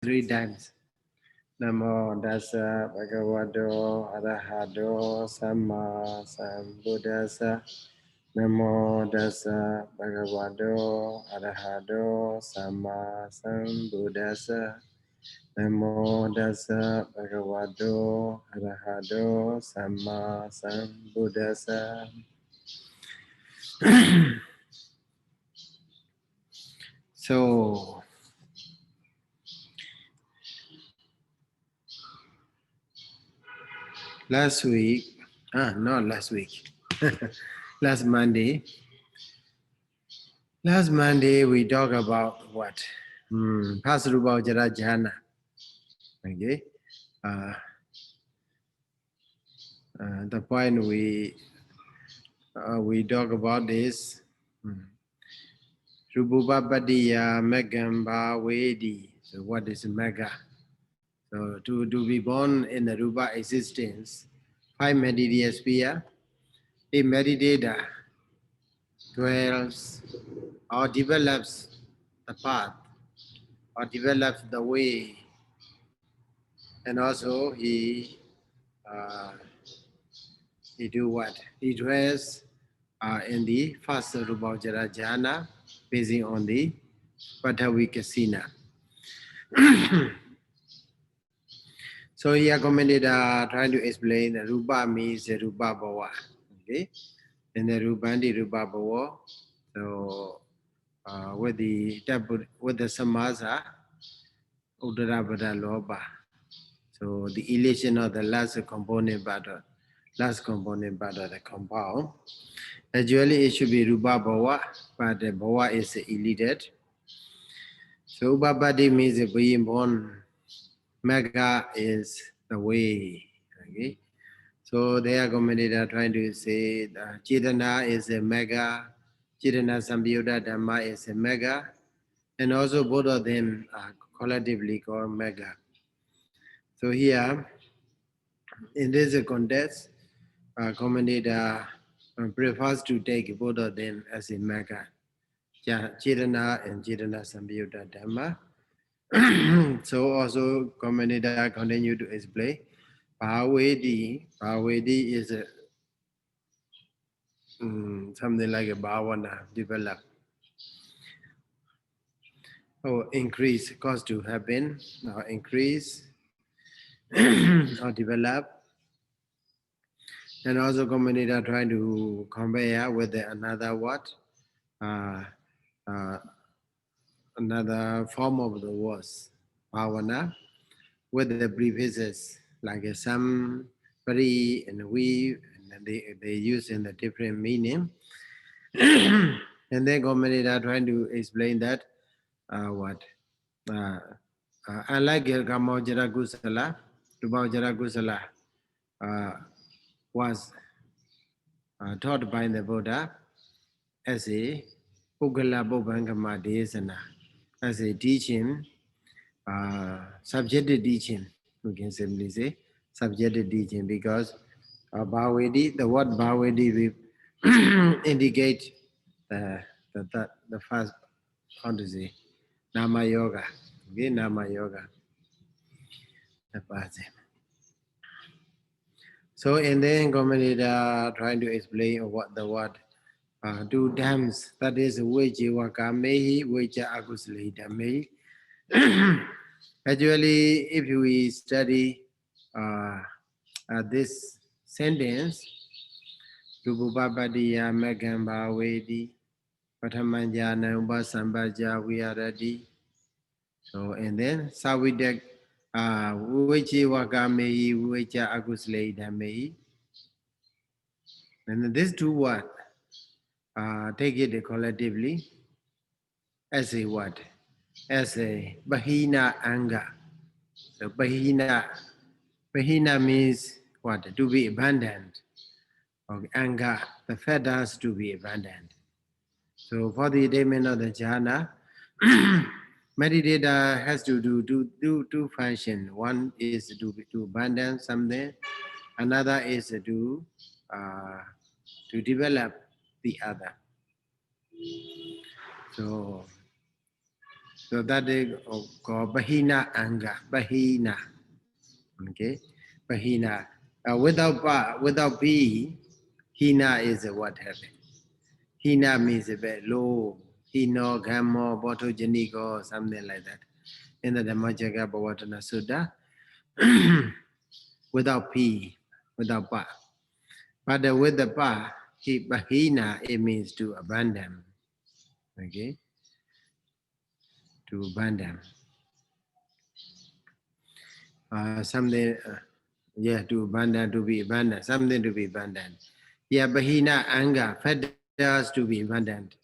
3 times. Namo Dasa Bhagavato Arahato Samma Sambuddhassa. Namo Dasa Bhagavato Arahato Samma Sambuddhassa. Namo Dasa Bhagavato Arahato Samma Sambuddhassa. So, last week, not last week, last Monday we talk about what? Rūpāvacarakusalaṃ. Okay. The point we talk about is Rūpāvacarakusalaṃ Megamba Vedi. So what is Mega? So to be born in the Rupa existence, 5 material sphere, a meditator dwells or develops the path or develops the way, and also he do what? He dwells in the first Rūpāvacarakusalaṃ basing on the Patavikasina. So here commentator trying to explain that Rupa means Rupa Bhava. Okay? And the Rupandi Rupa Bhava. So with the Samasa Uddara Loba. So the elation of the last component part of the compound. Actually it should be Rupa Bhava, but the Bhava is elated. So Upapati means being born. Mega is the way. Okay. So their commentator trying to say that Chetana is a mega, Chetana Samyutta Dhamma is a mega, and also both of them are collectively called mega. So here, in this context, commentator prefers to take both of them as a mega, Chetana and Chetana Samyutta Dhamma. So also commentator continue to explain Bhavedi is something like a bhavana develop or increase, cause to happen or increase or develop. And also commentator trying to compare with another what? Another form of the words, bhavana, with the prefixes like some, very, and we, and they use in the different meaning. And then commentator trying to explain that what? Unlike Rūpāvacarakusalaṃ, Rūpāvacarakusalaṃ was taught by the Buddha as a Puggala Bhubbangama Desana, as a teaching, subjective teaching, we can simply say, subjective teaching, because Bhavedi, the word Bhavedi will indicate the first, how to say, Nama Yoga. Okay, Nama Yoga. So, and then commentator trying to explain what the word 2 times, that is Vejivakamehi, Veja Akusali Dhamehi. Actually, if we study this sentence, Rūpāvacarakusalaṃ Megamba Vedi, Patamanja Sambaja Viharati. So, and then Savidak Vejivakamehi, Veja Akusali Dhamehi. And these 2 words, take it collectively as a what? As a Bahina Anga. So Bahina means what? To be abundant. Okay, Anga, the feathers to be abundant. So for the attainment of the jhana, meditator has to do 2 functions. One is to abandon something, another is to develop the other. So So that is called Bahina Anga. Bahina. Okay. Bahina. Without B, Hina is a what happened. Hina means a bit low. Hino, Gamo, Botogenico, something like that. In the Dhammasaṅgaṇī Bhavatana Sutta, without P, without Pa. But with the Pa, Bahina, it means to abandon. Okay? To abandon. Something, to abandon, to be abandoned, something to be abandoned. Yeah, Bahina, anger, fetters to be abandoned.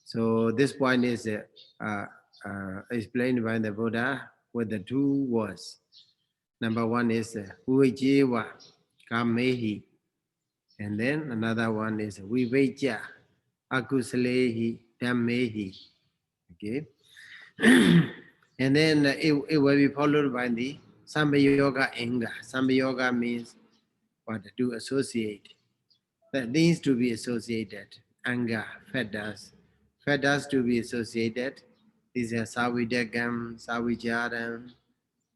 So this point is explained by the Buddha with the two words. Number one is Uvajeva Kamehi. And then another one is Viveja Akusalehi Dhammehi. Okay. And then it will be followed by the Sambayoga Enga. Sambayoga means what? To associate. That needs to be associated. Anga, fetters. Fetters to be associated. These are Savidagam, Savijaram,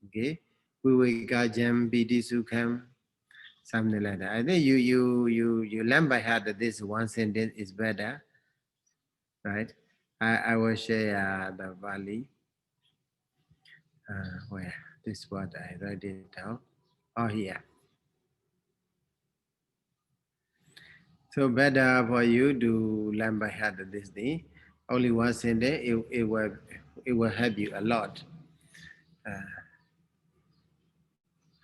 okay? Vivekajam, Bidisukam, something like that. I think you learn by heart that this one sentence is better, right? I will share the Bali. Where? This what I write it down. Oh, here. So better for you to learn by heart this thing. Only one sentence, it will help you a lot.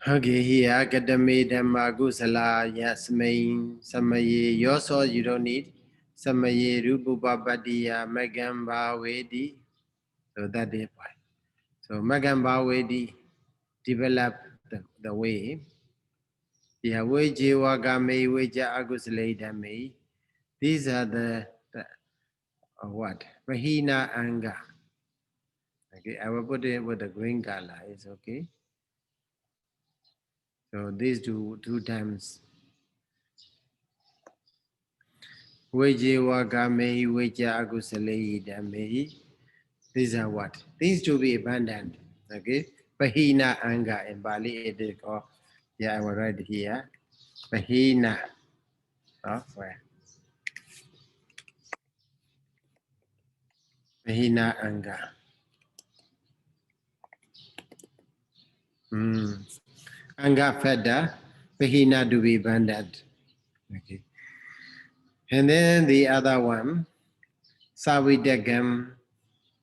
Okay, here Candamuka Yasmain Samaye. You also you don't need Samaye Rūpāvacarakusalaṃ Magamba Vedi. So that is why. So Magamba Vedi develop the way. Yeah, Vejewa Game Veja Akusalaṃ. These are the what? Mahina Anga. Okay, I will put it with the green color. It's okay. So these two times. Vejewa Game Veja Akusalaṃ. These are what? Things to be abandoned. Okay. Mahina Anga in Bali it is called. Yeah, I will write here. Mahina. Oh, where? Mahina Anga. Anga Feda, Mahina to be abandoned. Okay. And then the other one, Savidagam.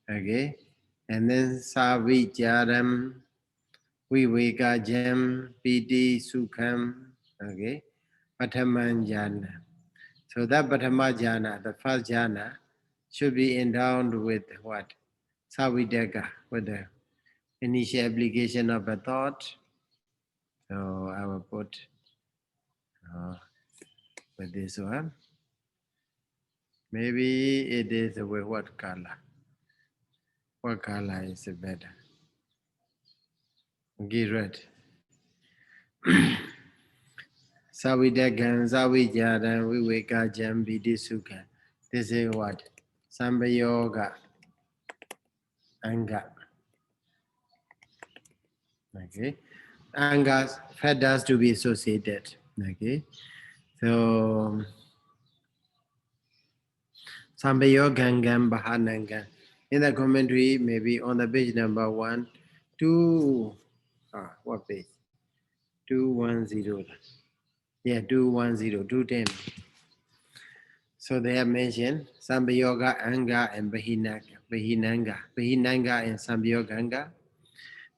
Okay. And then Savijaram, Vivekajam, Piti Sukham. Okay. Patamanjana. So that Patamajana, the first jhana, should be endowed with what? Savidaga, with the initial application of a thought. So I will put with this one. Maybe it is with what color? What color is better? Okay, red. Savidagam, Savijaram, Vivekajam, Vidisukha. This is what? Sambayoga, Anga. Okay. Anga fetters to be associated. Okay. So Sambayogangam Bahanangam. In the commentary, maybe on the page number 1, 2, what page? 210. Yeah, 210, 210. So they have mentioned Sambayoga Anga and Bahinanga. Bahinanga and Sambayoganga.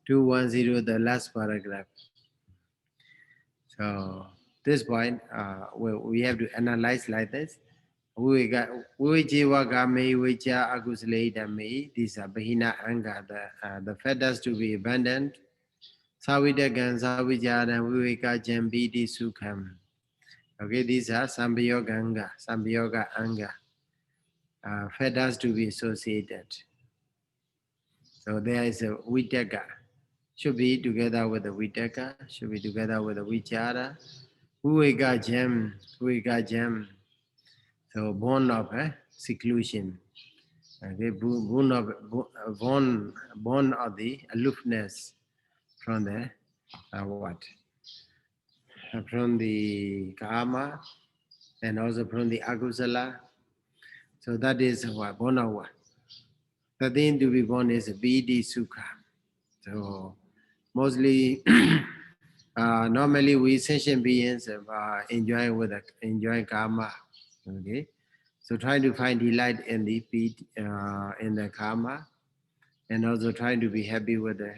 210, the last paragraph. So this point, we have to analyze like this. Uvajewa Game Veja Akusalaṃ. These are Bahina Anga, the fetters to be abandoned. Savidagam, Savijaram, Vivekajam, Piti Sukham. Okay, these are Sambayoganga, Sambayoga Anga, fetters to be associated. So there is a Vitaka. Should be together with the Vitaka, should be together with the Vichara. Vivekajam. So born of seclusion. Okay, born of the aloofness from the what? From the karma and also from the akusala. So that is what born of what? The thing to be born is BD Sukha. So mostly, normally we sentient beings enjoy karma. Okay, so trying to find delight in the in the karma, and also trying to be happy with the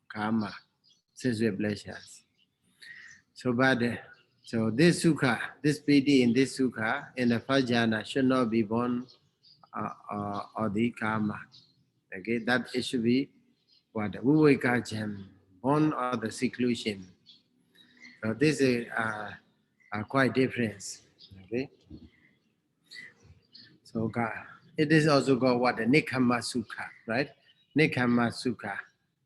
karma, sensual pleasures. So, so this sukha, this piti in this sukha in the first jhana should not be born or the karma. Okay, that it should be what vivekajam, born or the seclusion. So this is quite different. Okay, so it is also called what the nikhamma sukha, right? Nikhamma sukha,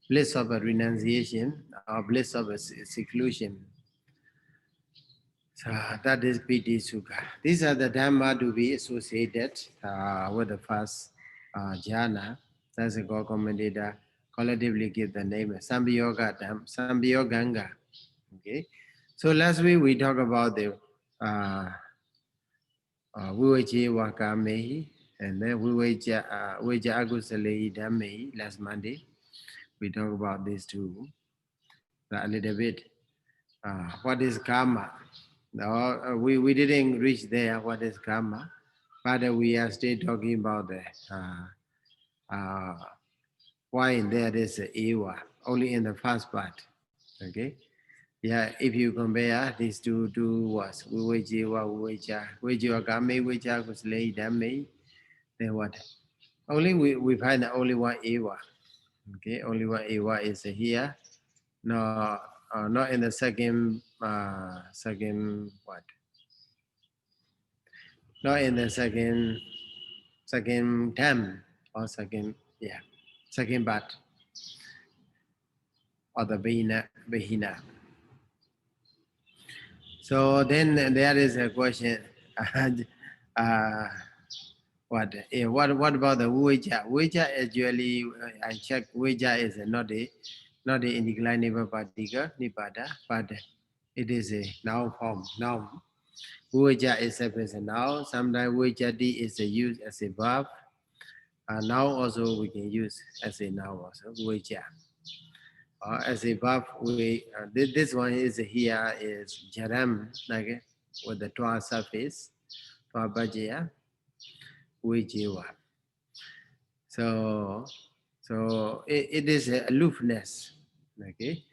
bliss of a renunciation or bliss of a seclusion. So that is Piti Sukha. These are the Dhamma to be associated with the first jhana. That's a God commentator collectively give the name Sambhiyoganga. Okay. So last week we talked about the Vivaji Wakamehi and then Vivaja Agusalehi Dhammehi last Monday. We talked about these two a little bit. What is karma? No, we didn't reach there. What is karma? But we are still talking about the why there is eva only in the first part. Okay. Yeah, if you compare these two words, vivajiva kame, vivaja kusle dhamme, then what? Only we find only one eva. Okay, only one eva is here. No, not in the second what? Not in the second term or second part or the Behina. So then there is a question. What about the Uja? Uja actually I checked Uja is not the indeclinable particle nipada, but it is a noun form. Noun. Uja itself is a noun. Sometimes Ujati is used as a verb. Now also we can use as a noun also. Uja. As a verb, this one is here is jaram, like with the twa surface, twa bajaya, ujiwa. So it is a aloofness. Okay,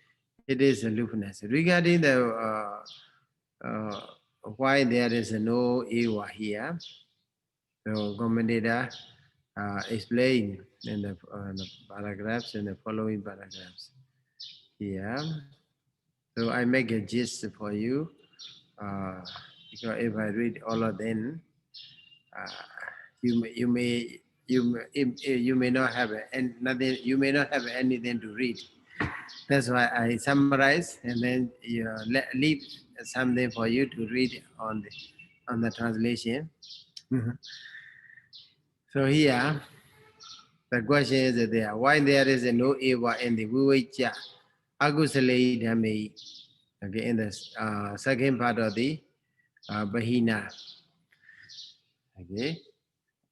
it is aloofness. Regarding the why there is no ewa here, so commentator explain in the paragraphs in the following paragraphs. Yeah. So I make a gist for you. Because if I read all of them, you may not have nothing. You may not have anything to read. That's why I summarize and then leave something for you to read on the translation. So here, the question is there: why there is no eva in the Vivaja Agusale Dhammi? Okay, in the second part of the Bahina. Okay,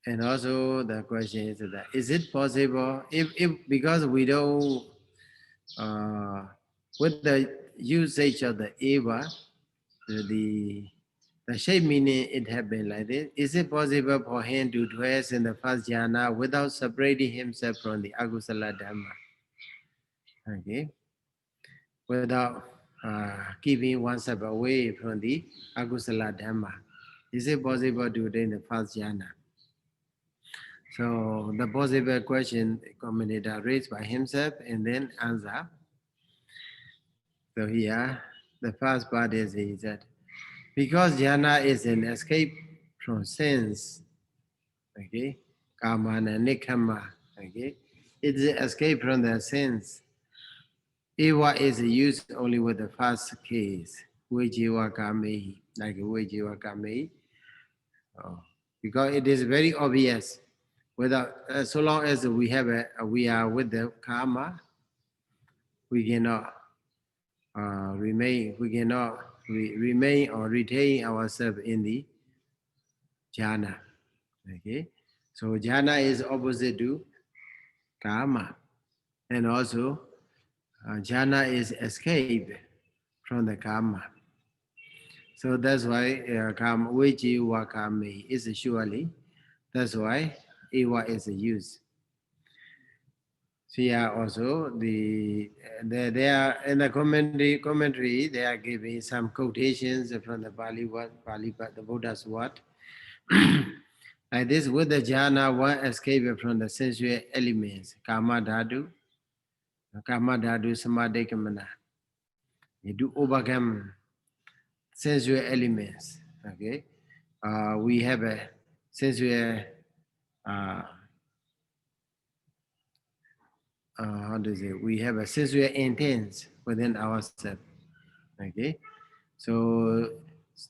and also the question is that is it possible if because we don't with the usage of the eva, the shape meaning it have been like this. Is it possible for him to dwell in the first jhana without separating himself from the agusala dhamma? Okay, without keeping oneself away from the agusala dhamma. Is it possible to do in the first jhana? So the possible question commentator raised by himself and then answer. So here, the first part is that because jhana is an escape from sense, okay, karma and nikhamma, okay, it is an escape from the sense. Eva is used only with the first case, vijiva kamehi, like vijiva kamehi. Oh. because it is very obvious. Without so long as we are with the karma, we cannot remain. We cannot remain or retain ourselves in the jhana. Okay, so jhana is opposite to karma, and also jhana is escape from the karma. So that's why karma, which wakame is surely. That's why Ewa is used. So yeah, also they are in the commentary they are giving some quotations from the Pali word, the Buddha's word. Like this, with the jhana, one escape from the sensual elements, kama dhatu, samadhikamana. You do overcome sensual elements. Okay, we have a sensual. How to say? We have a sensual intent within ourselves. Okay, so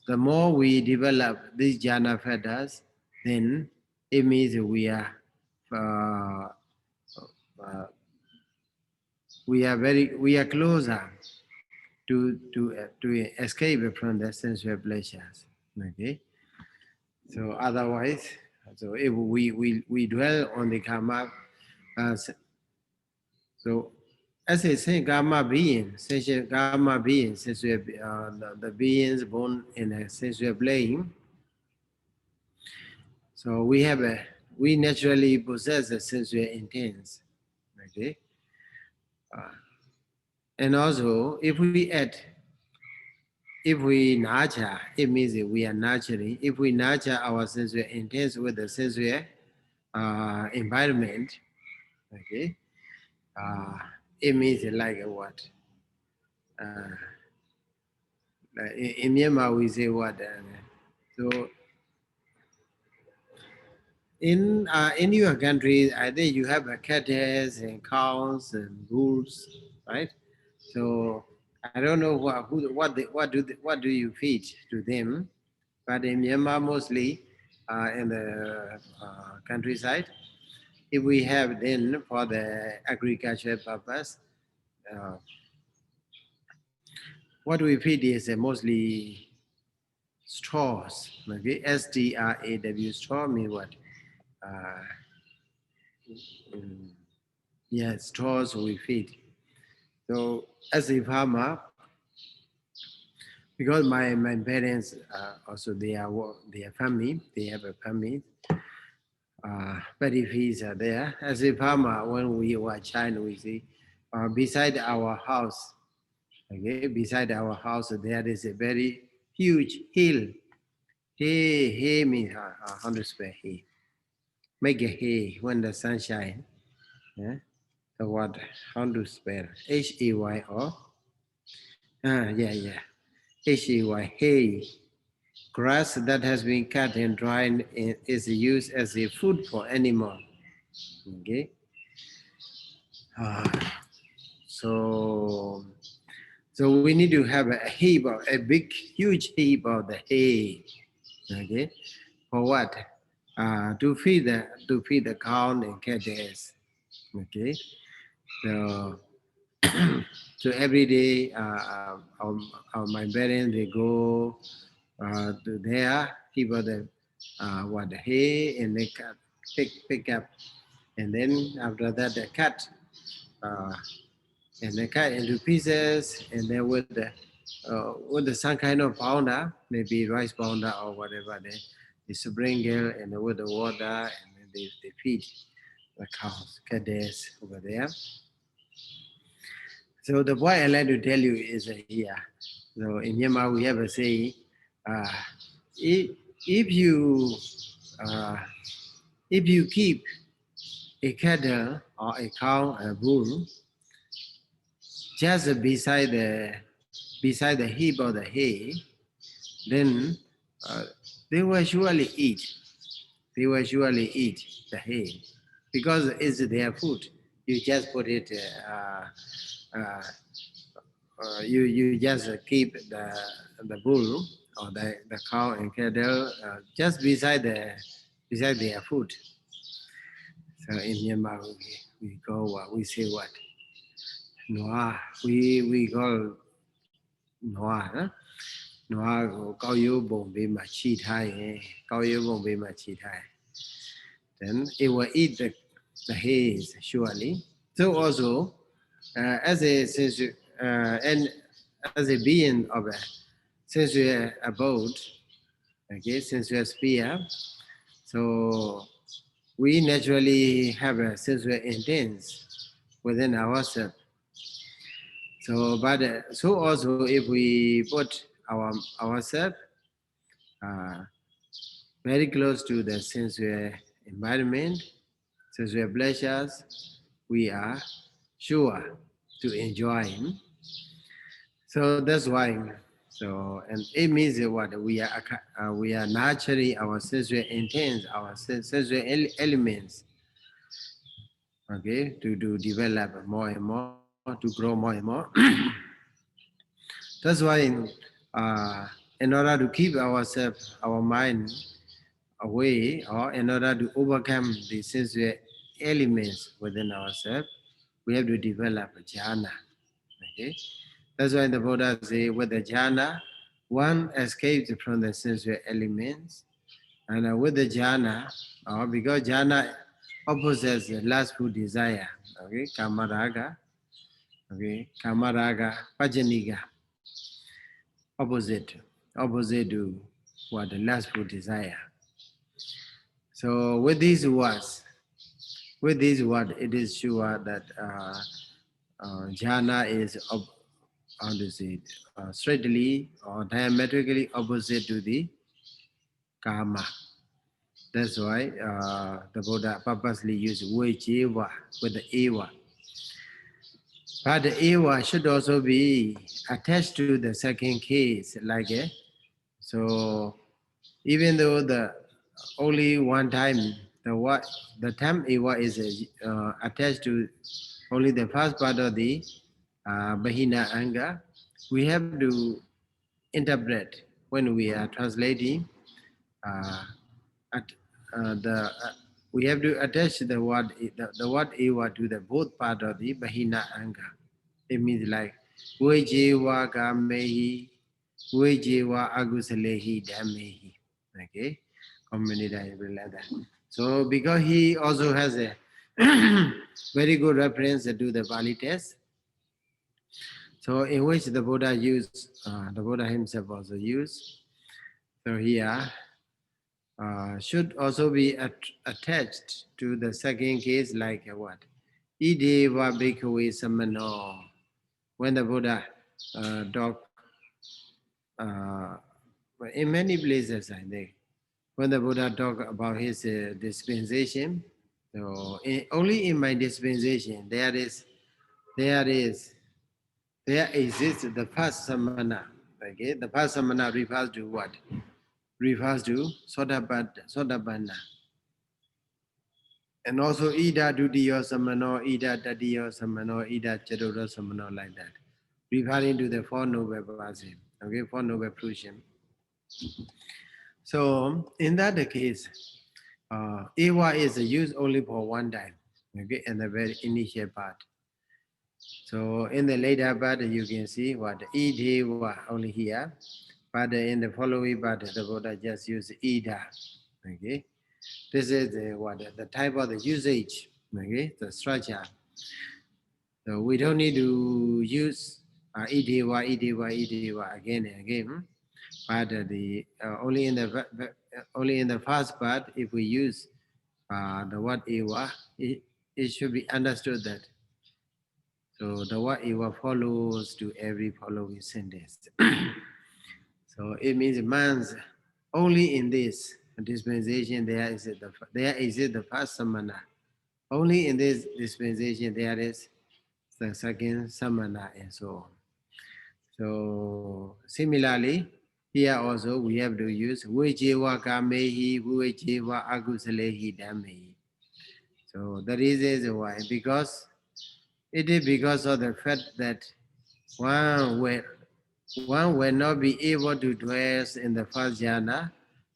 the more we develop these jhana factors, then it means uh, uh, we are closer to escape from the sensual pleasures. Okay, so otherwise, so if we dwell on the karma, so as I say, karma being, sensual karma being, sensual, the beings born in a sensual plane. So we naturally possess a sensual intent. Okay, uh, and also if we nurture, it means that we are nurturing. If we nurture our sensual intent with the sensual environment, okay, uh, it means like what? Uh, like in Myanmar, we say what? So in your country, I think you have cattle and cows and bulls, right? So I don't know what do you feed to them, but in Myanmar mostly in the countryside, if we have then for the agricultural purpose, uh, what we feed is mostly straws. Okay, STRAW, straw means what? Uh, mm, yeah, straws we feed. So as a farmer, because my parents also they are family, they have a family. Paddy fields are there. As a farmer, when we were child, we see beside our house. Okay, beside our house there is a very huge hill. Hay means how to spell hay. Make a hay when the sun shines. Yeah? The what? How to spell? Hay or? Yeah. Hay. Hay. Grass that has been cut and dried is used as a food for animal. Okay. Uh, so we need to have a heap of a big, huge heap of the hay. Okay. For what? To feed the cow and cattle. Okay. So so every day, my parents they go to there, keep the the hay, and they pick up, and then after that they cut, uh, and they cut into pieces, and then with some kind of powder, maybe rice powder or whatever, they sprinkle and with the water, and then they feed the cows, cattle over there. So the point I like to tell you is here. So in Myanmar we have a saying, uh, if, if you uh, if you keep a cattle or a cow, a bull, just beside the heap of the hay, then uh, they will surely eat. They will surely eat the hay because it's their food. You just put it. Uh, you just keep the bull or the cow and cattle just beside besides their food. So in Myanmar, we go what? We say what? Noa. We call Noa. Huh? Noa go cao yu bong be ma chi thai. Cao yu bong be ma chi thai. Then it will eat the haze, surely. So also, as a sensual, and as a being of a sensual abode, okay, sensual sphere, so we naturally have a sensual intents within ourselves. So, but so also if we put ourselves uh, very close to the sensual environment, sensual pleasures, we are sure to enjoy him. So that's why. So and it means what we are nurturing our sensual intents, our sensual elements, okay, to develop more and more, to grow more and more. That's why in order to keep ourselves, our mind away, or in order to overcome the sensual elements within ourselves, we have to develop a jhana. Okay? That's why the Buddha say with the jhana, one escapes from the sensual elements, and with the jhana, because jhana opposes the lustful desire, okay, kamaraga, okay, kamaraga, pajanika, opposite to what the lustful desire. So with these words, it is sure that jhana is how to say it, straightly or diametrically opposite to the karma. That's why the Buddha purposely used Vajeva with the Eva. But the Eva should also be attached to the second case, like so. Even though the only one time the term Eva is attached to only the first part of the Bahina Anga, we have to interpret when we are translating uh, at, the we have to attach the word Eva to the both part of the Bahina Anga. It means like Vejewa Gamehi, Vejewa Agusalehi Damehi. Okay, combination like that. So because he also has a very good reference to the Pali text, so in which the Buddha himself also used. So here should also be attached to the second case, like what? Ideva bhikkhave samano. When the Buddha talked uh, in many places, I think, when the Buddha talked about his dispensation, so only in my dispensation there exists the first samana. Okay, the first samana refers to what? Refers to Sotapanna. And also Ida Dutiya Samano, Ida Tatiya Samano, Ida Chatura Samano, like that. Referring to the Four Noble Paths, okay, Four Noble Fruition. So in that case, Ewa is used only for one time, okay, in the very initial part. So in the later part, you can see what Idewa only here, but in the following part, the Buddha just used Ida, okay. This is the type of the usage, okay, the structure. So we don't need to use idewa again and again. But only in the first part, if we use the word ewa, it should be understood that. So the word ewa follows to every following sentence. So it means man's only in this dispensation there is the first samana. Only in this dispensation there is the second samana and so on. So similarly, here also we have to use Vajeva Kamehi, Vajeva Agusalehi Damehi. So the reason is why? Because it is because of the fact that one will not be able to dwell in the first jhana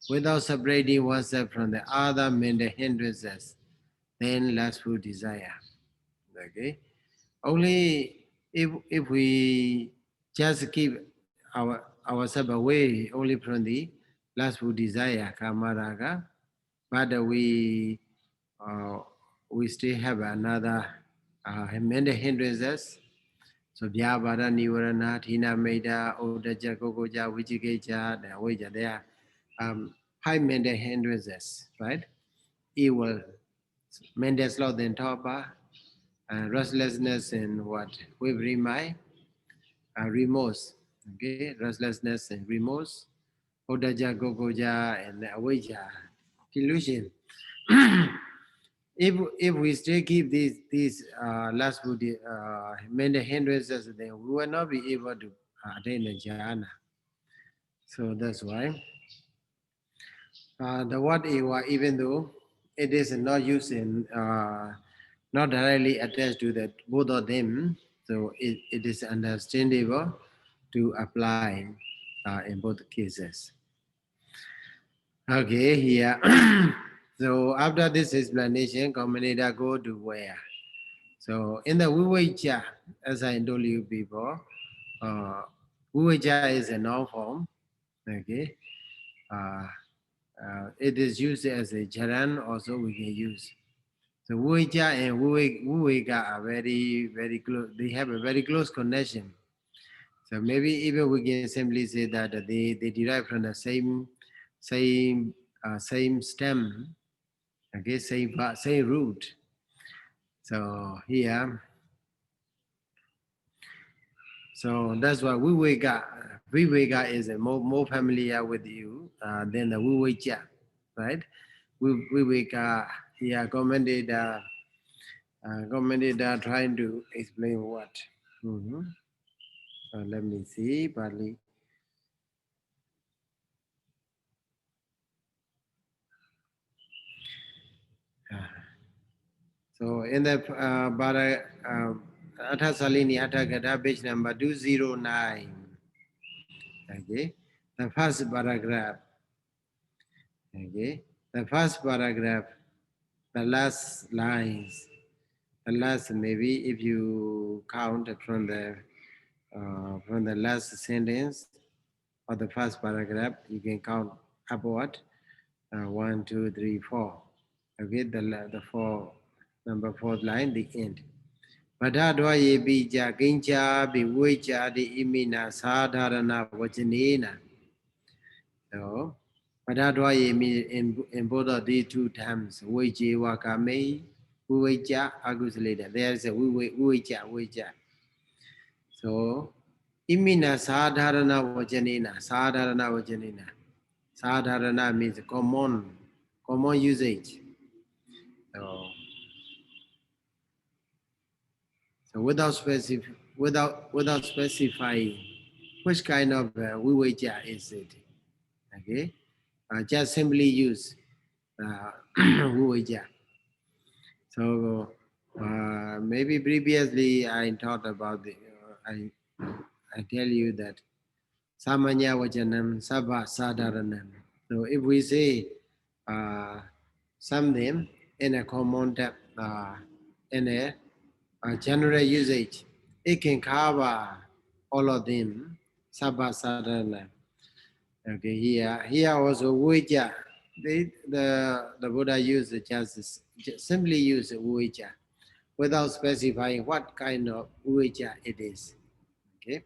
without separating oneself from the other mental hindrances, then lustful desire. Okay, only if we just keep ourselves away only from the lustful desire, kamaraga, but uh, we still have another mental hindrances. So Vyavara, Nivarana, Tina Meda, Odaja, Gogoja, Vichikeja, the Waja, they are high mental hindrances, right? Evil, mental sloth and torpor, restlessness and what? Wavering mind, remorse, okay? Restlessness and remorse, Odaja, Gogoja, and the Awaja, delusion. If we still keep these lustful mental hindrances, then we will not be able to attain the jhana. So that's why the word ewa, even though it is not used in, not directly attached to that both of them, so it is understandable to apply in both cases. Okay, here. So after this explanation, commentator go to where? So in the Vivecha, as I told you before, Vivecha is a noun form. Okay, uh, it is used as a charan. Also, we can use. So Vivecha and Viveka are very close. They have a very close connection. So maybe even we can simply say that they derive from the same stem. Okay, same root. So here. So that's why Viveka is a more familiar with you than the Vivecha, right? Viveka here commented trying to explain what. Mhm. Let me see, partly. So in the Atha Salini Atha Gata page number 209. Okay, the first paragraph. Okay, the first paragraph, the last lines, the last maybe if you count from the last sentence or the first paragraph, you can count upward 1, 2, 3, 4. Okay, the number fourth line, the end. Padadwa yebi ja gincha bi wecha di imina sadharana vachanena. So Padadwa yemi in both of these two terms, weche wakame, wecha agusaleda. There is a wecha. So imina sadharana vachanena. Sadharana means common usage. So without specifying which kind of vivecha is it, okay? Just simply use vivecha. So maybe previously I taught about I tell you that samanya vachanam sabha sadharanam. So if we say something in a common term, in a general usage, it can cover all of them. Sabha sadhana. Okay, here also Uveja. The Buddha used just simply use Uveja without specifying what kind of Uveja it is. Okay,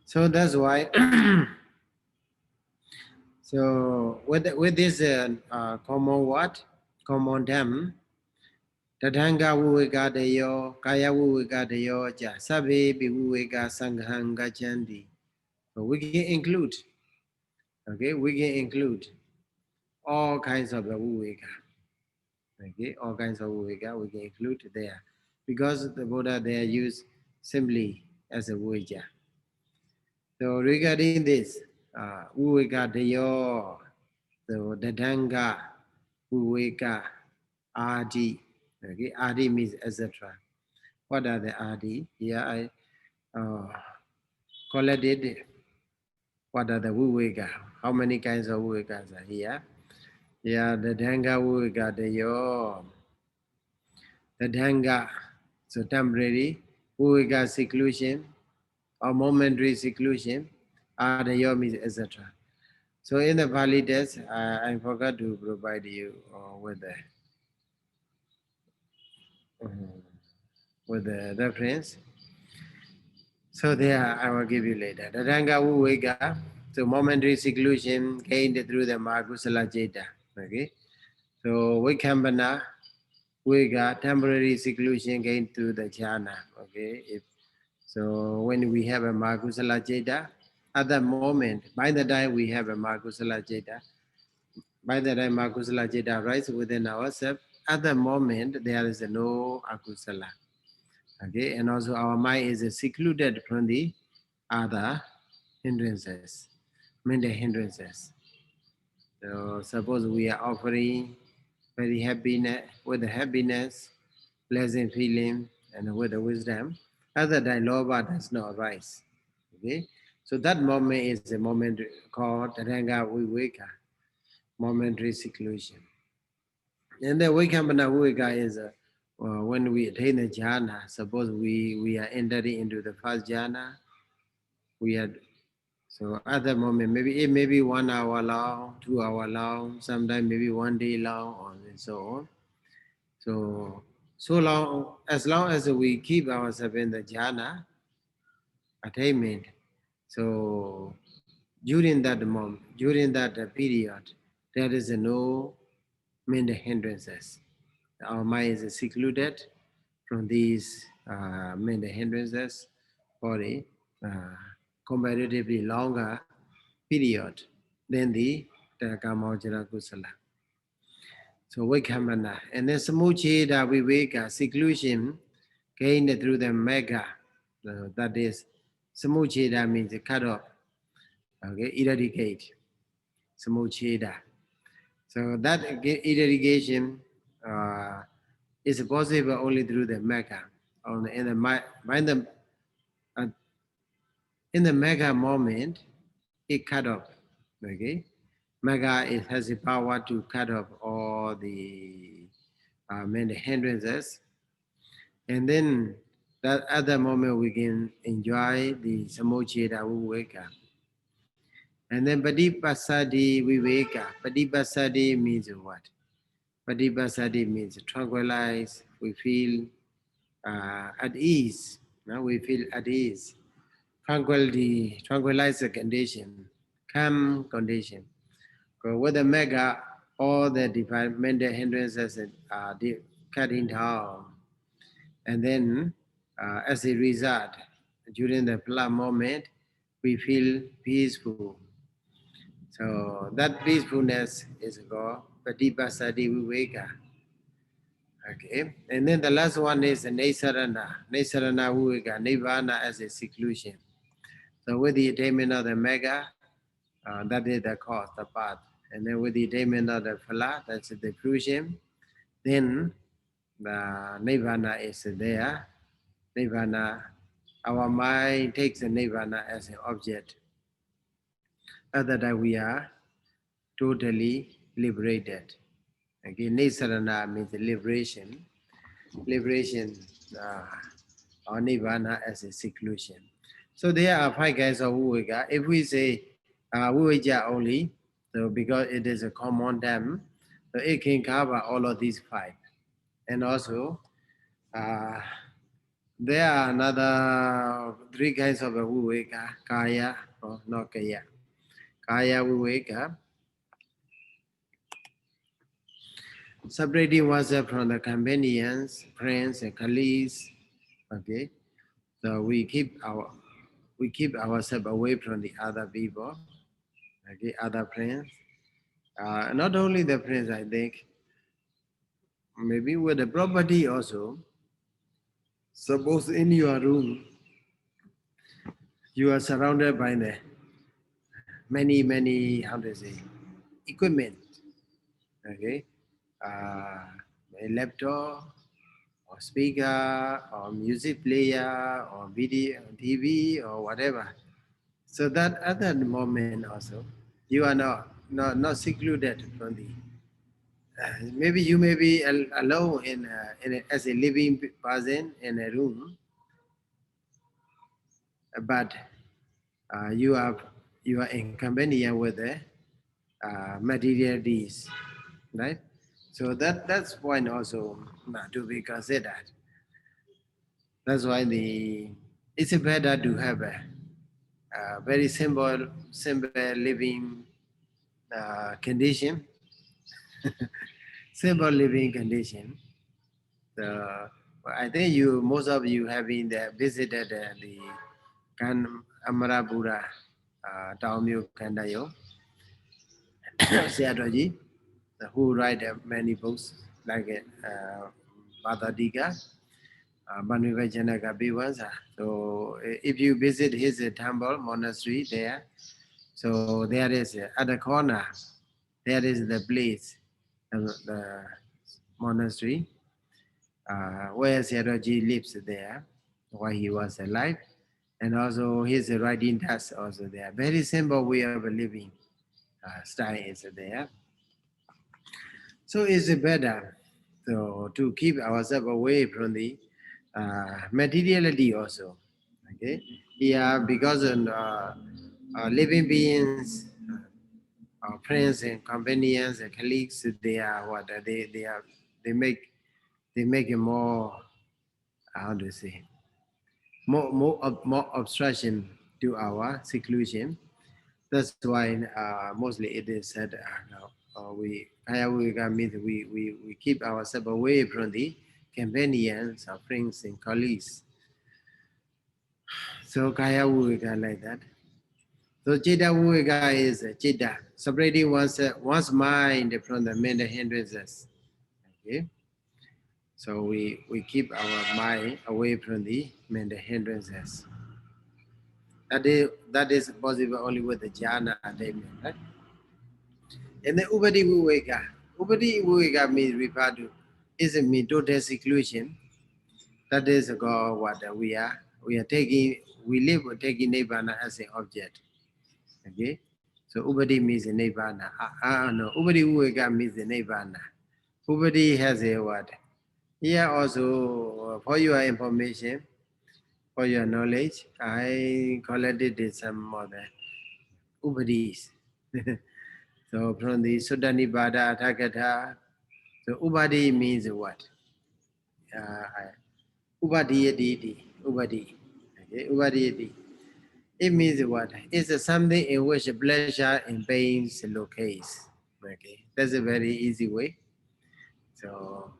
so that's why. So with this common word, common term, Tadanga Vuveka Deyo, Kaya Vuveka Deyo, Sabe Vuveka Sanghanga Chandi. So we can include, okay, we can include all kinds of Vuveka. Okay, all kinds of Vuveka we can include there. Because the Buddha there used simply as a Vuveka. So regarding this, Vuveka Deyo, so Tadanga Vuveka Adi. Okay, Adi means etc. What are the Adi? Here I collected What are the viveka? How many kinds of vivekas are here? Yeah, the Dhanga viveka, the Dhanga, so temporary viveka seclusion or momentary seclusion are the yomis, etc. So in the Pali text, I forgot to provide you uh, with the reference. So there I will give you later. The Ranga Viveka, so momentary seclusion gained through the Mahakusala Jeta. Okay. So Vikambana, Viveka, temporary seclusion gained through the jhana. Okay. So when we have a Mahakusala Jeta, at that moment, by the time we have a Mahakusala Jeta, by the time Mahakusala Jeta arises within ourselves, at the moment there is no Akusala. Okay, and also our mind is secluded from the other hindrances, mental hindrances. So suppose we are offering very happiness with the happiness, pleasant feeling, and with the wisdom, other than loba does not arise. Okay, so that moment is a moment called Ranga Viveka, momentary seclusion. And the Vikambana Viveka is when we attain the jhana. Suppose we are entering into the first jhana, we are so at that moment maybe it may be 1 hour long, 2 hour long, sometimes maybe 1 day long, and so on. So long as we keep ourselves in the jhana attainment. So during that moment, during that period, there is no mental hindrances. Our mind is secluded from these mental hindrances for a comparatively longer period than the Dhammasaṅgaṇī. So Vikhamana. And then Samucheda Viveka, seclusion gained through the mega. That is, Samucheda means cut off, okay, eradicate. Samucheda. So that eradication is possible only through the mega. Uh, in the mega moment, it cut off. Okay, mega it has the power to cut off all the many hindrances, and then that at that moment we can enjoy the samocheda viveka. And then padipasadi viveka. Padipasadi means what? Padipasadi means tranquilize. We feel at ease. Now we feel at ease. Tranquility, tranquilize the condition, calm condition. With the mega, all the developmental hindrances are cutting down. And then, as a result, during the flood moment, we feel peaceful. So that peacefulness is called Patipasadi Viveka. Okay. And then the last one is Nesarana. Nesarana Viveka, Nirvana as a seclusion. So with the attainment of the mega, that is the cause, the path. And then with the attainment of the phala, that's the fruition, then the nirvana is there. Nirvana, our mind takes the nirvana as an object. Other than we are totally liberated. Again, Nisarana means liberation. Liberation or nirvana as a seclusion. So there are 5 kinds of viveka. If we say viveka only, so because it is a common term, so it can cover all of these 5. And also, uh, there are another 3 kinds of viveka, kaya or not kaya. Kaya viveka, separating oneself from the companions, friends, and colleagues. Okay, so we keep ourselves away from the other people, okay, other friends. Not only the friends, I think, maybe with the property also. Suppose in your room, you are surrounded by the many, how to say, equipment, okay, a laptop, or speaker, or music player, or video, TV, or whatever. So that at that moment also, you are not secluded from the. Maybe you may be alone as a living person in a room, but you are in company with the material deeds, right? So that's point also to be considered. That's why it's better to have a very simple living condition, simple living condition. So I think most of you have been there, visited the Amarapura Taumyu Kandayo, Sayadaw who write many books like Bhadadika, Banvivajanaka Bivansa. So if you visit his temple, monastery there, so there is at the corner, there is the place, the monastery, where Sayadaw lives there, while he was alive. And also his writing task also there. Very simple way of living style is there. So it's better to keep ourselves away from the materiality also. Okay, yeah, because living beings, our friends and companions and colleagues, they are what they make it more, how to say, more obstruction to our seclusion. That's why mostly it is said Kayavika means we keep ourselves away from the companions, our friends and colleagues. So Kayavika like that. So Chitta Viveka is Chitta, separating one's mind from the mental hindrances. Okay. So we keep our mind away from the mental hindrances. That is possible only with the jhana attainment, right? And then Upadi Viveka. Upadi Viveka means refer to is a mean total seclusion. That is called what we are taking, we live with taking Nibbana as an object. Okay? So Upadi means a Nibbana. No, Upadi Viveka means the Nibbana. Upadi has a what? Here also for your information, for your knowledge, I collected some other Upadis. So from the Sutta Atakatha, so Ubadi means what? Ubadiyati, Ubadi. Okay, Ubadiyati. It means what? It's something in which pleasure and pain locates. Okay, that's a very easy way. So,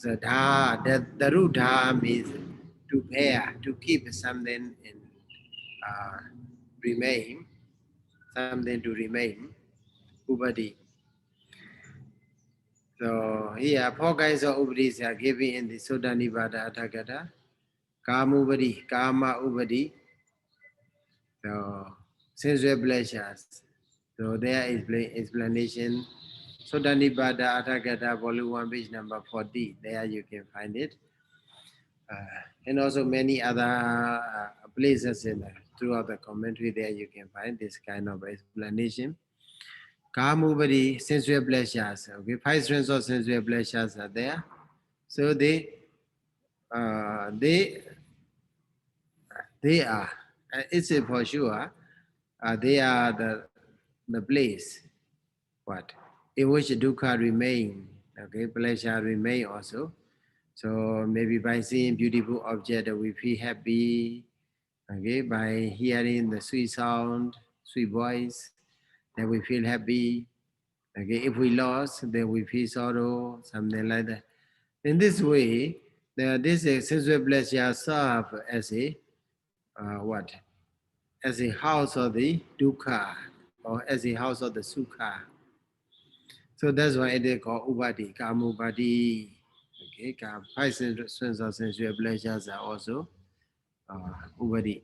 the root dha means to bear, to keep something in uh, remain, something to remain. Ubadi. So here, four kinds of ubadis are given in the Sutta Nibbāda Atthakatha. Kama ubadi, Kama ubadi, so sensual pleasures. So there is explanation. Sutta Nibbāda Atthakatha, volume 1, page number 40. There you can find it. And also many other places throughout the commentary there you can find this kind of explanation. Kama ubadi, sensual pleasures. Okay, 5 strands of sensual pleasures are there. So uh, they they are it's a for sure they are the place what in which dukkha remain. Okay, pleasure remain also. So maybe by seeing beautiful object we feel happy. Okay, by hearing the sweet sound, sweet voice, then we feel happy. Okay, if we lost, then we feel sorrow, something like that. In this way, this sensual pleasure serve as a what? As a house of the dukkha or as a house of the sukha. So that's why it is called ubadi, kamubadi. Okay, 5 sense of sensual pleasures are also ubadi.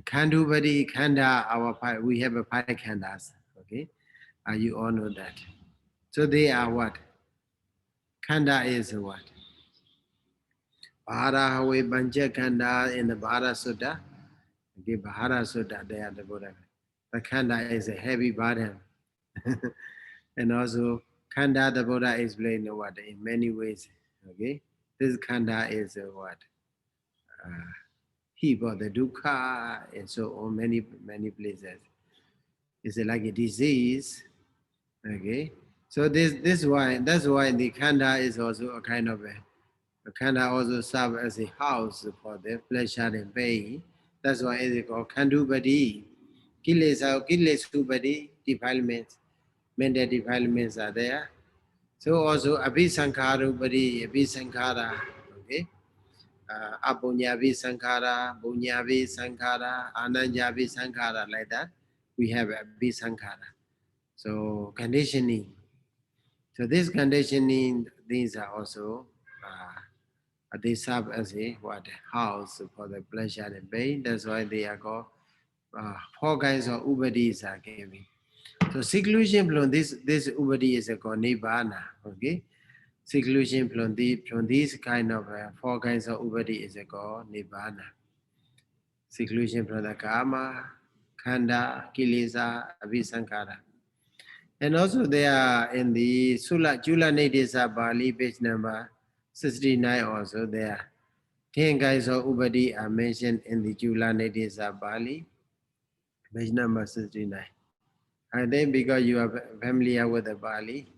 Khandubadi, khanda, we have a 5 khandas. Okay, you all know that. So they are what? Khanda is what? Bhara Hawe Banja Khanda in the Bhara Sutta. Okay, Bahara Sutta, they are the Buddha. The Khanda is a heavy burden. And also, Khanda, the Buddha explained what in many ways. Okay, this Khanda is what? Heap of the dukkha and so on many places. It's like a disease. Okay, so that's why the Khanda is also a kind of a Khanda also serve as a house for the pleasure and pain. That's why it is called Khandubadi. Kilesubadi defilements, mental defilements are there. So also Abhisankharubadi, Abhisankhara, okay? Apunyavi Sankhara, Bunyavi Sankhara, Ananjavi Sankhara, like that. We have Abhisankhara. So conditioning. So this conditioning, these are also they serve as a what house for the pleasure and pain. That's why they are called four kinds of ubadis are given. So seclusion from this ubadi is called nibbana. Okay, seclusion from these kind of four kinds of ubadi is called nibbana. Seclusion from the karma, khanda, kilesa, abhisankara. And also they are in the Chula Nadesa Bali page number 69 also there. 10 kinds of ubadi are mentioned in the Chula Nadesa Bali page number 69. I think because you are familiar with the Bali,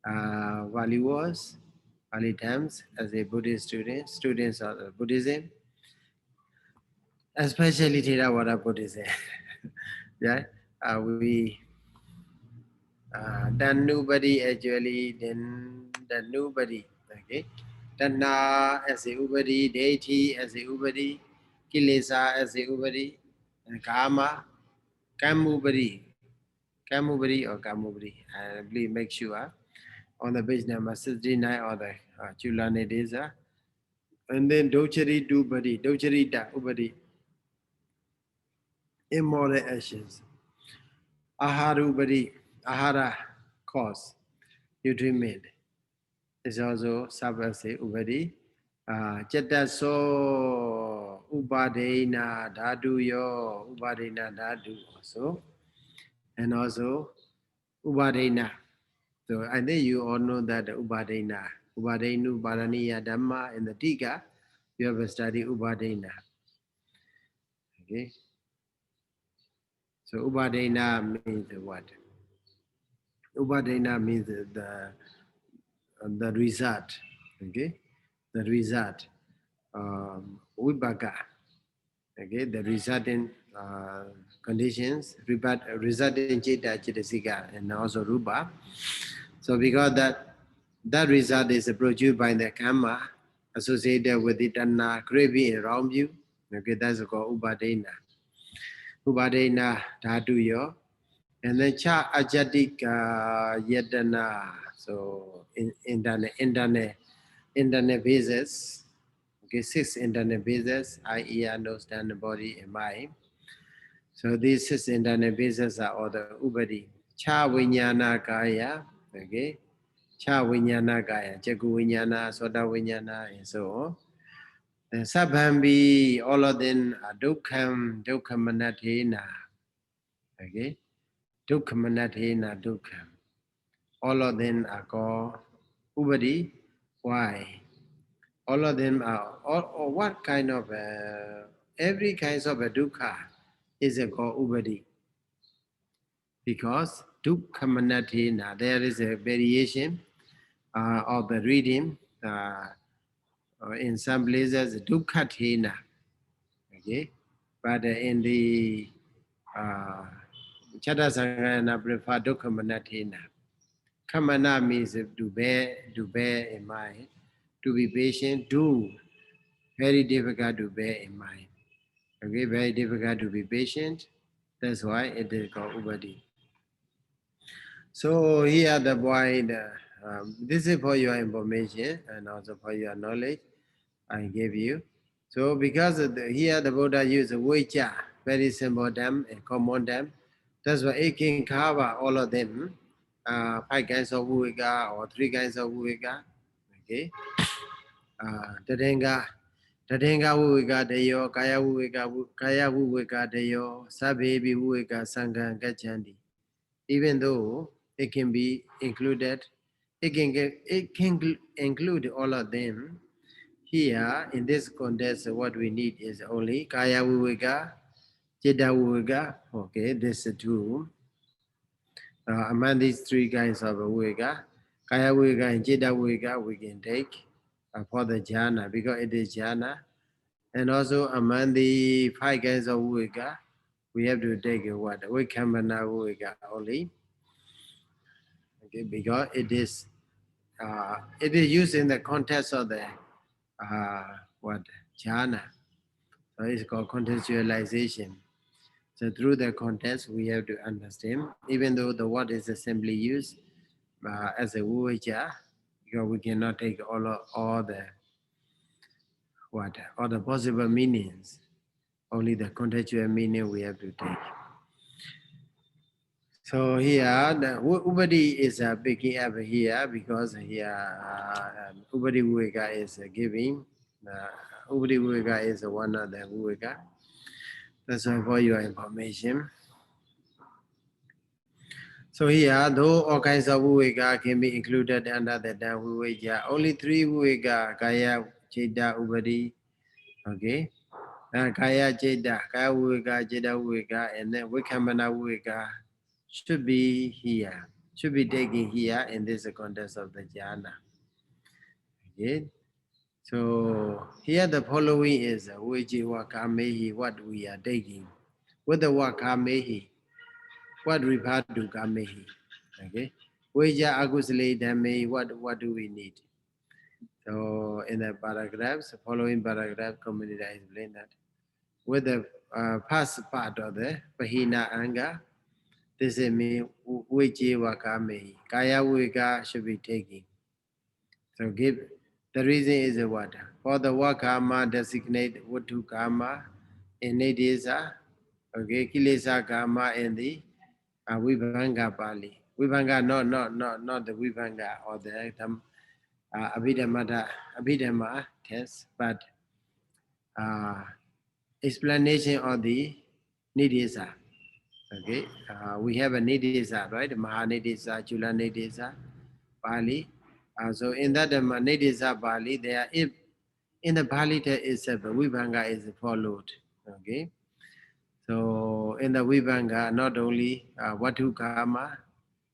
Bali was, Bali times as a Buddhist student, students of Buddhism, especially Theravada Buddhism. Yeah, we then nobody actually then nobody. Okay, Tanna as a ubadi, deity as a ubadi, Kilesa as a ubadi, and Kama, Kamubadi, Kamubadi or Kamubadi. I believe make sure on the page number 69 or the Chulane Desa. And then Dochari Dubadi, Dochari Da Ubadi, immoral actions. Aharubadi, Ahara cause, nutriment is also Sabase Ubadi. Chetaso Ubadena Dadu Yo, Ubadena Dadu also. And also Ubadena. So I think you all know that Ubadena. Ubadenu Baraniya Dhamma in the Tika, you have studied Ubadena. Okay. So Ubadena means what? Ubadena means the result. Okay. The result. Vibhaka. Okay. The resulting conditions, resulting Chitta, Chittasika, and also Rupa. So because that result is produced by the karma associated with the tanna craving around you. Okay, that's called Ubadena. Ubadena Dhatu yo. And then Cha Ajadik Yedana. So in internet basis. Okay, 6 internet bases, i.e. understand the body and mind. So these 6 internet bases are all the Ubadi. Cha Vinyana Kaya. Okay. Cha Vinyana Kaya, Jagu Vinyana, Soda Vinyana, and so on. The Sabhambi, all of them are Dukhamanathena. Okay? Dukhamanathena Dukham. All of them are called Ubadi. Why? All of them are, or what kind of, every kind of a Dukha is called Ubadi. Because Dukhamanathena, there is a variation of the reading. In some places, Dukhathena. Okay, but in the Chadasaṅgaṇā prefer Dukhamanathena. Kamana means to bear in mind, to be patient, very difficult to bear in mind. Okay, very difficult to be patient. That's why it is called Ubadi. So here the point, this is for your information and also for your knowledge I gave you. So because here the Buddha used Vajja, very simple term, a common term. That's why it can cover all of them, 5 kinds of Viveka or 3 kinds of Viveka. Okay. Tadenga, Tatenga Viveka Deyo, Kaya Viveka Deyo, Sabhebi Viveka Sangha Gachandi. Even though it can be included, it can include all of them. Here, in this context, what we need is only Kaya Viveka, Chitta Viveka. Okay, this is two. Among these three kinds of Viveka, Kaya Viveka and Chitta Viveka, we can take for the jhana because it is jhana. And also among the five kinds of Viveka, we have to take what? Vikhamana Viveka only. Okay, because it is used in the context of the what jhana. So it's called contextualization. So through the context, we have to understand, even though the word is simply used as a Vuvacha, because we cannot take all the all the possible meanings. Only the contextual meaning we have to take. So here, the Upadi is picking up here because here Upadi Viveka is giving. Upadi Viveka is one of the Viveka. That's why for your information. So here, though all kinds of Viveka can be included under the Viveka, only three Viveka, Kaya, Chitta, Upadi, okay? Kaya, Chitta, Kaya Viveka, Chitta Viveka, and then Vikhamana Viveka should be here, should be taken here in this context of the jhana. Okay? So here the following is Uji Wakamehi, what we are taking. With the Wakamehi, what refer to Kamehi. Okay? Uja Agusale Dhammehi, what do we need? So in the paragraphs, following paragraph, community explain that. With the first part of the Pahina Anga, this is me, Uji Wakamehi. Kaya Viveka should be taking. So give the reason is what? For the Wakama designate Vatu Kama in Nidisa, okay, Kilesa Kama in the Vibhanga Pali. Vibhanga, not the Vibhanga or the Abhidhamma test, but explanation of the Nidisa. Okay, we have a Nidisa, right? Mahanidisa, Chula Nidisa, Pali. So in that Nidisa Pali, there if in the Pali text itself, Vibhanga is followed. Okay, so in the Vibhanga, not only Vatu Kama,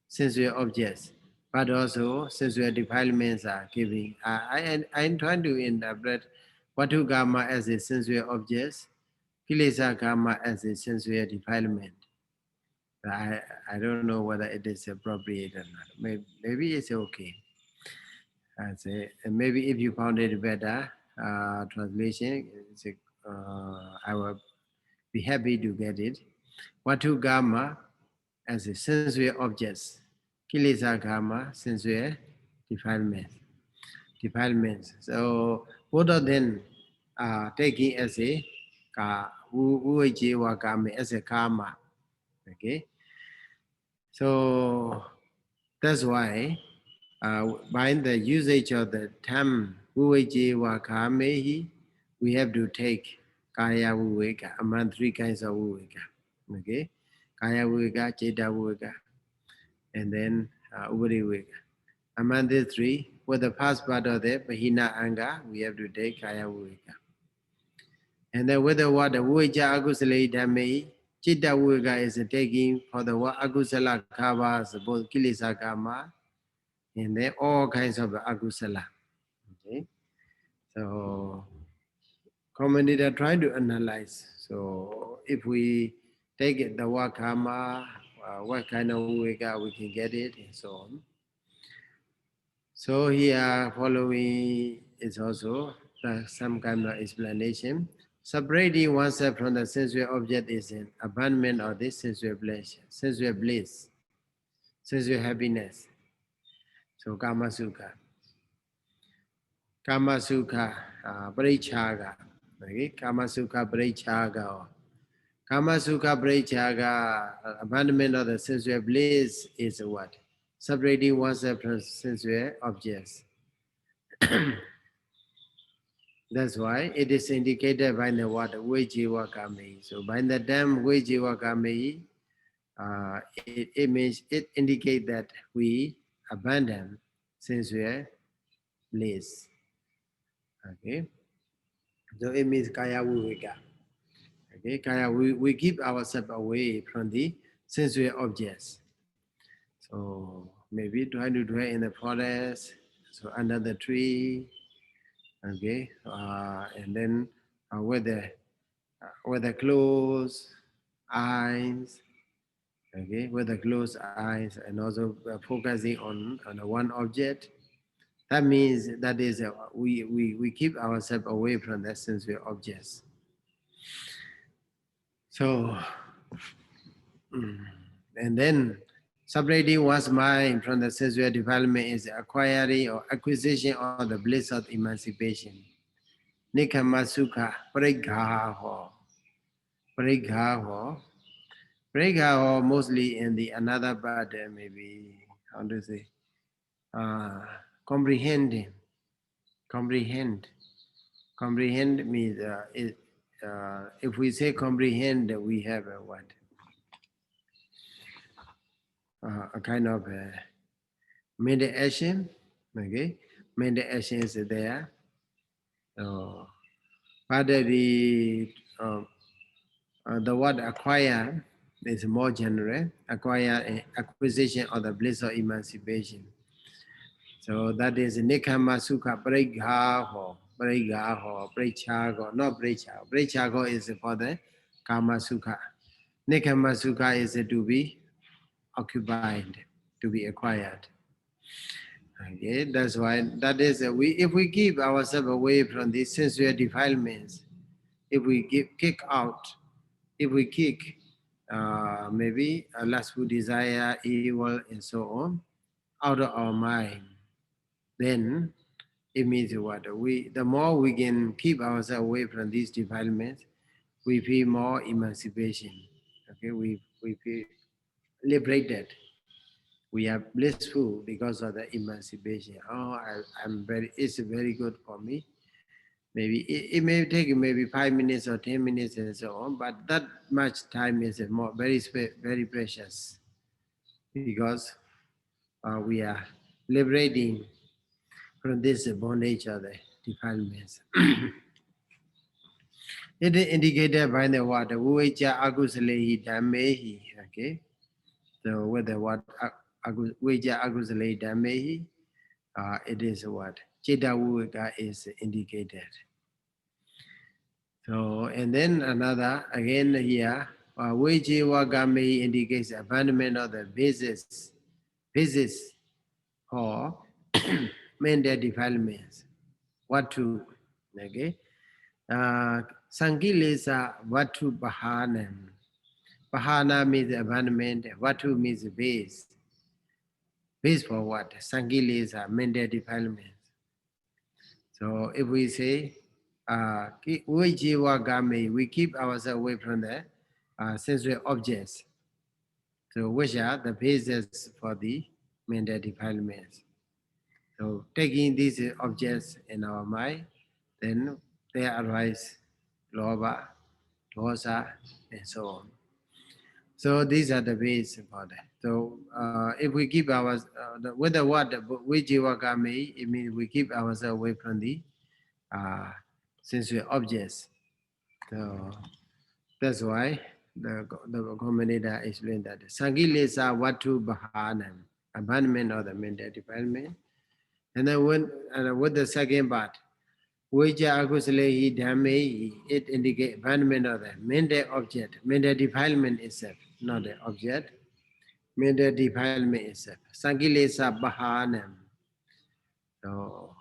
sensual objects, but also sensual defilements are giving. I'm trying to interpret Vatu Kama as a sensual objects, Kilesa Kama as a sensual defilement. I don't know whether it is appropriate or not. Maybe it's okay. Maybe if you found it better translation, I will be happy to get it. Vatu Gama as a sensual objects, Kilesa Gama sensual defilements. So both of them are taking as a Wakame as a karma. Okay, so that's why by the usage of the term Vuveje Wakamehi, we have to take Kaya Viveka among three kinds of Viveka. Okay, Kaya Viveka, Chitta Viveka, and then Upadi Viveka. Among these three, for the first part of the Pahina Anga, we have to take Kaya Viveka. And then with the what the Vuveja Agusale Dhammehi, Chitta Viveka is taking for the Agusala Kavas, both Kilesa Kama, and then all kinds of agusala. Okay, so commentator trying to analyze. So if we take it, the wakama, what kind of viveka we can get it, and so on. So here following is also some kind of explanation. Separating oneself from the sensual object is an abandonment of this sensual pleasure, sensual bliss, sensual happiness. So kama sukha. Kama Sukha Parichaga. Okay? Kama Sukha Parichaga. Kama Sukha Parichaga, abandonment of the sensual bliss is what? Separating oneself from sensual objects. That's why it is indicated by the word Vejivakami. So by the term Vejivakami, it means it indicates that we abandon sensual bliss. Okay, so it means Kaya Viveka. Okay, Kaya, we keep ourselves away from the sensual objects. So maybe try to do it in the forest, so under the tree, okay, and then with the closed eyes, okay, with the closed eyes, and also focusing on the one object. That means that is we keep ourselves away from the sensory objects. So, and then separating one's mind from the sensual development is acquiring or acquisition of the bliss of emancipation. Nikama sukha parighaho. Parighaho. Parighaho mostly in the another part, maybe, how to say, comprehending. Comprehend. Comprehend means, if we say comprehend, we have a what? A kind of mental action, okay? Mental action is there. But the word acquire is more general. Acquire, acquisition of the bliss of emancipation. So that is Nikama Sukha Parighaho. Parighaho, Prichago, not Prichago. Prichago is for the Kama Sukha. Nikama Sukha is to be occupied, to be acquired. Okay, that's why that is if we keep ourselves away from these sensual defilements, if we kick out, if we kick maybe a lustful desire, evil, and so on, out of our mind, then it means what? The more we can keep ourselves away from these defilements, we feel more emancipation. Okay, we feel liberated. We are blissful because of the emancipation. Oh, it's very good for me. Maybe it may take maybe 5 minutes or 10 minutes and so on, but that much time is more very precious because we are liberating from this bondage of the defilements. It is indicated by the word Uveja Agusalehi Dhamehi. Okay, so with the word Uveja Agusalehi Dhamehi, it is what Chitta Viveka is indicated. So, and then another, again here, Vejivakami indicates abandonment of the basis or mental defilements. Vatu, okay? Sankilesa Vatu Bahanam. Bahana means abandonment, Vatu means base. Base for what? Sankilesa, mental defilements. So if we say, we keep ourselves away from the sensory objects, so which are the basis for the mental defilements. So taking these objects in our mind, then there arise lobha, dosa, and so on. So these are the ways for that. So if we keep with the word vijivakami, it means we keep ourselves away from the sensory objects. So that's why the commentator explained that Sangilesa Vatu Bahanam, abandonment of the mental defilement. And then with the second part, Vija Agusalehi Dhamehi, it indicates abandonment of the mental object, mental defilement itself, not the object, mental defilement itself. Sangilesa Bahanam. So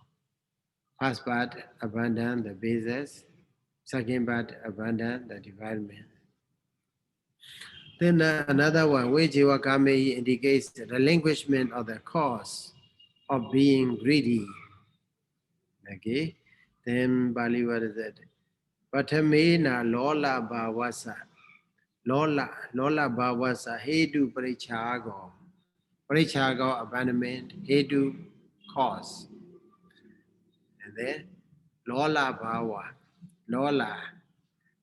first part, abandon the basis. Second part, abandon the defilement. Then another one, Vejivakami indicates the relinquishment of the cause of being greedy. Okay. Then Bali, what is it? Patamena Lola Bhavasa. Lola Bhavasa Hedu Parichago. Parichago abandonment, Hedu cause. And then Lola Bhawa, Lola,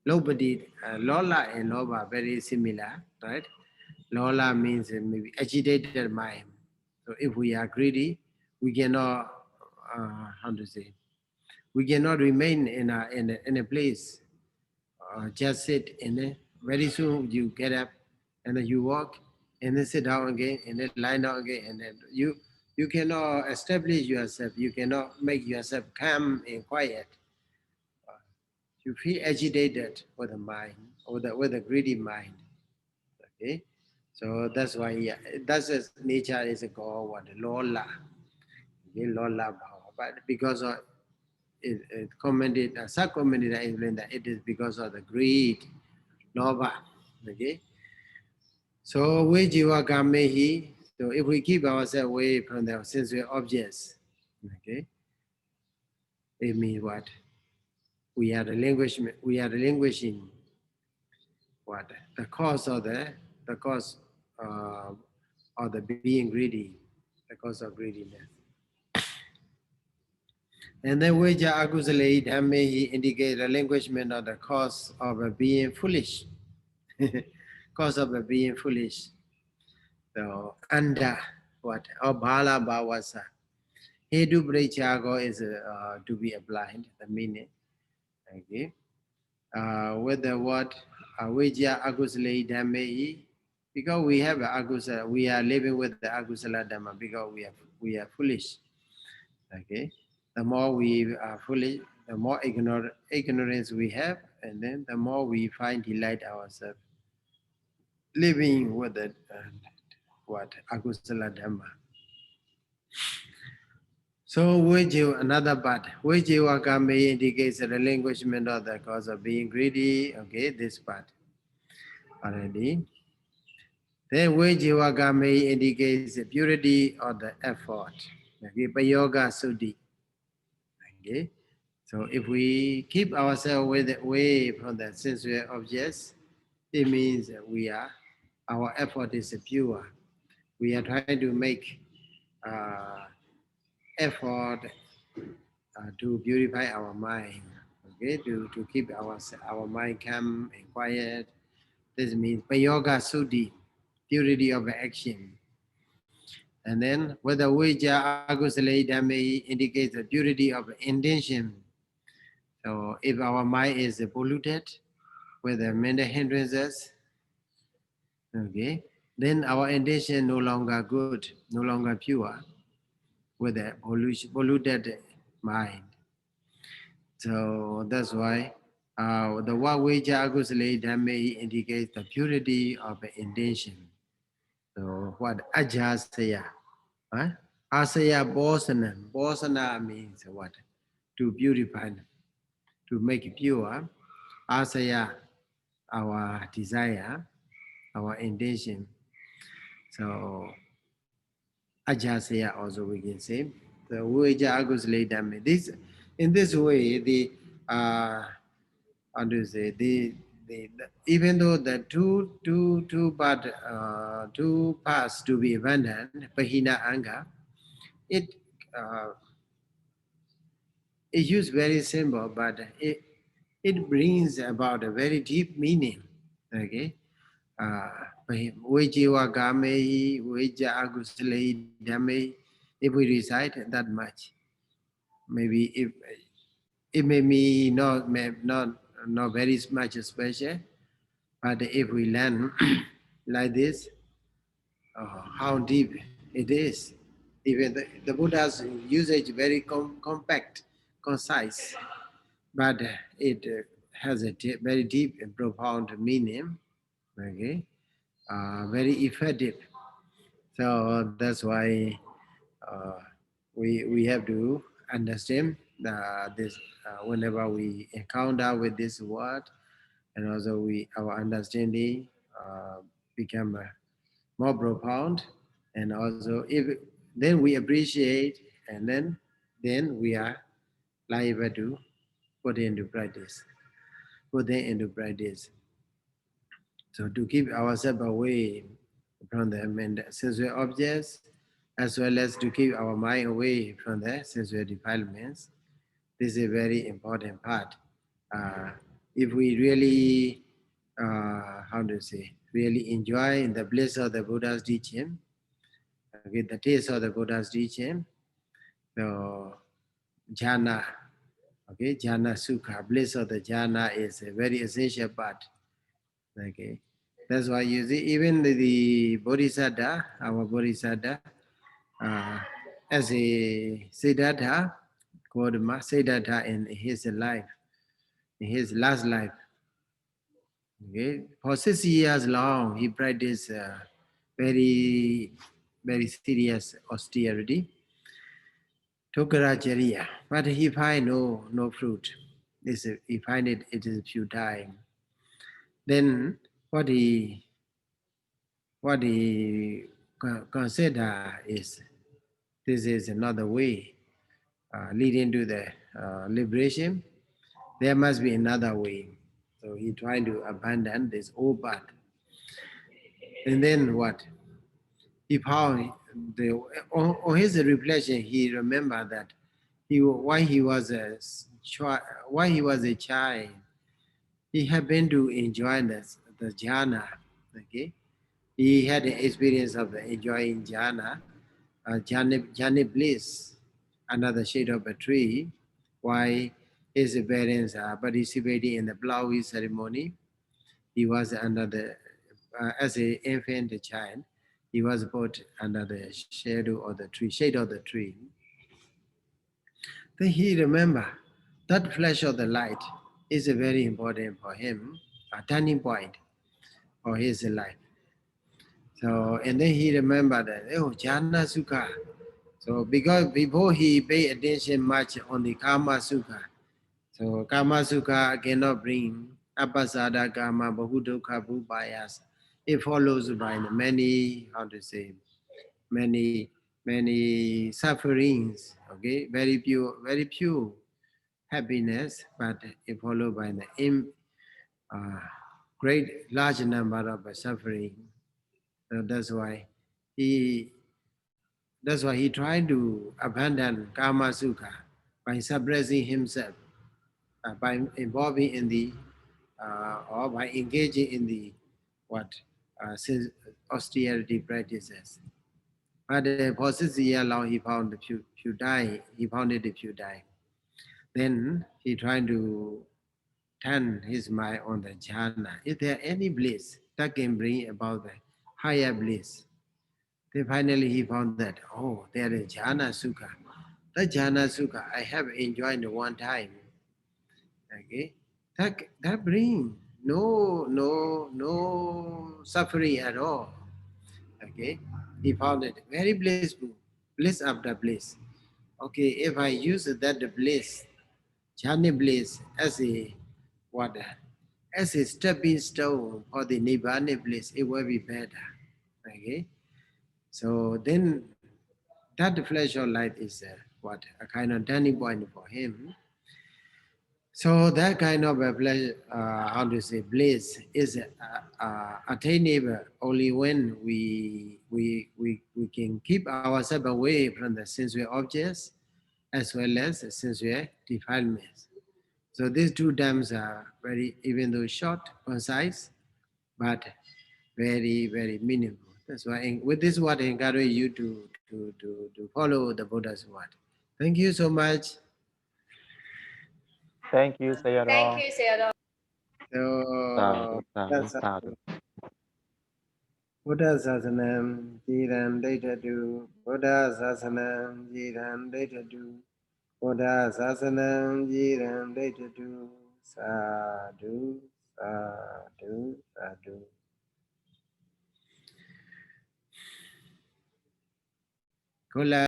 Lobadi, Lola and Loba very similar, right? Lola means maybe agitated mind. So if we are greedy, we cannot, how to say, we cannot remain in a place, just sit in it. Very soon you get up and then you walk and then sit down again and then lie down again and then you cannot establish yourself. You cannot make yourself calm and quiet. You feel agitated with the mind or with the greedy mind. Okay, so that's why that's the nature is called what lola. Okay, lola bhava. But because of it commented, sub-commented, I explained that it is because of the greed, loba. Okay, so we jiva kamehi. So if we keep ourselves away from the sensory objects, okay, it means what? We are relinquishing what the cause of the cause uh, of the being greedy, the cause of greediness. And then Veja Akusale Dhammehi indicate relinquishment of the cause of being foolish. Cause of being foolish. So under what? Or Bala Bhavasa. Hedu Brechago is to be applied, the meaning. Okay. With the word Veja Akusale Dhammehi, because we have agusala, we are living with the agusala dhamma because we are foolish. Okay, the more we are foolish, the more ignorance we have, and then the more we find delight ourselves living with the what agusala dhamma. So another part, Vijivakame indicates the relinquishment of the cause of being greedy. Okay, this part already. Then Vijivakame indicates the purity of the effort. Okay, Payoga Suddhi. Okay. So if we keep ourselves away from the sensory objects, it means that our effort is pure. We are trying to make uh, effort to purify our mind, okay, to keep our mind calm and quiet. This means Payoga Suddhi, purity of action. And then whether Vija Agusale Dhamma indicates the purity of intention. So if our mind is polluted with the mental hindrances, okay, then our intention no longer good, no longer pure with the polluted mind. So that's why the Vavija Agusale Dhamme indicates the purity of the intention. So what Ajasaya? Huh? Asaya Bosana. Bosana means what? To purify, to make it pure. Asaya, our desire, our intention. So Ajasaya also we can say. The Ueja Agusale Dhamme. This in this way how to say even though the two paths to be abandoned, Pahina Anga, it uh, it used very simple, but it brings about a very deep meaning. Okay. Vejiva Gamehi, Veja Agusale Dhamme. If we recite that much, maybe if it may be not very much special, but if we learn like this, how deep it is. Even the Buddha's usage very compact, concise, but it has a very deep and profound meaning. Okay, very effective. So that's why uh, we have to understand this whenever we encounter with this word, and also our understanding become more profound, and also if then we appreciate, and then we are liable to put into practice, put them into practice. So to keep ourselves away from the sensory objects, as well as to keep our mind away from the sensory defilements, This is a very important part. If we really, how to say, really enjoy the bliss of the Buddha's teaching, okay, the taste of the Buddha's teaching, so jhana, okay, jhana sukha, bliss of the jhana is a very essential part. Okay, that's why you see even the Bodhisattva, our Bodhisattva, uh, as a Siddhartha, called Siddhartha in his life, in his last life. Okay, for 6 years long, he practiced very, very serious austerity, Tokaracharya, but he find no fruit. He find it is futile. Then what he consider is this is another way leading to the liberation. There must be another way. So he trying to abandon this old path. And then what? He found on his reflection, he remembered that while he was a child, he happened to enjoy the jhana. Okay, he had an experience of enjoying jhana bliss under the shade of a tree, while his parents are participating in the flower ceremony. He was under as an infant child, he was put under the shadow of the tree, shade of the tree. Then he remember that flash of the light is very important for him, a turning point for his life. So, and then he remembered that, oh, jhana sukha. So, because before he paid attention much on the karma sukha, so karma sukha cannot bring apasada karma bahudukha bhupayas. It follows by many, how to say, many sufferings. Okay, very pure happiness, but it followed by the uh, great large number of suffering. So he that's why he tried to abandon karma sukha by suppressing himself, by involving in the or by engaging in the what austerity practices. But for 6 years long, he found the futile. He found it futile. Then he tried to turn his mind on the jhana. Is there any bliss that can bring about the higher bliss? Then finally he found that, oh, there is jhana sukha. That jhana sukha I have enjoyed one time. Okay, that brings no suffering at all. Okay, he found it very blissful, bliss after bliss. Okay, if I use that bliss, jhana bliss as a what as a stepping stone for the nibbana bliss, it will be better. Okay, so then that flash of light is a kind of turning point for him. So that kind of a pleasure, how to say, bliss is attainable only when we can keep ourselves away from the sensual objects as well as the sensual defilements. So these two terms are very, even though short, concise, but very meaningful. That's why with this word, I encourage you to follow the Buddha's word. Thank you so much. Thank you, Sayadaw. So, Sadhu, sadhu, sadhu. Buddha Sasanam Jiran Daitadu, Buddha Sasanam Jiran Daitadu, Buddha Sasanam Jiran Daitadu, Sadhu, Sadhu, Sadhu. Kula